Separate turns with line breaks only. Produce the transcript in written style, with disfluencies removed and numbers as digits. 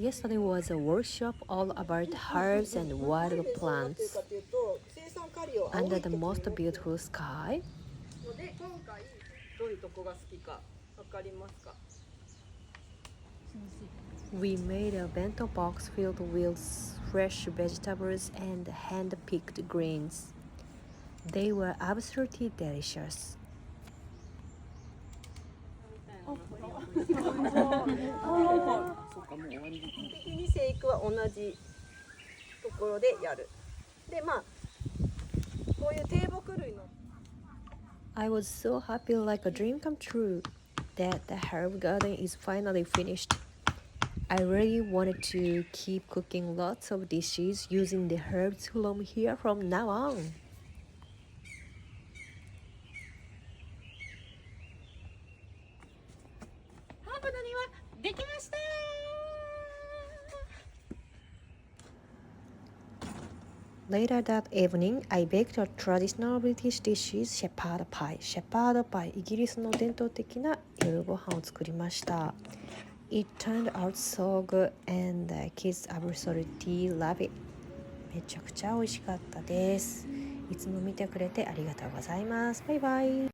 Yesterday was a workshop all about herbs and wild plants
生産カリを青い
under
土
the
地に
most
持ってる
beautiful sky.
ので今回どういうとこが好きかわかりますか
We made a bento box filled with fresh vegetables and hand-picked greens. They were absolutely delicious. 基本的に生育は同じところでやる。で、まあこういう低木類の I was so happy like a dream come true that the herb garden is finally finished. I really wanted to keep cooking lots of dishes using the herbs from here from now on.
ハーブの庭できました。
Later that evening, I baked a traditional British dish, shepherd pie. Shepherd pie、イギリスの伝統的な夜ご飯を作りました。It turned out so good and the kids absolutely love it. めちゃくちゃ美味しかったです。いつも見てくれてありがとうございます。バイバイ。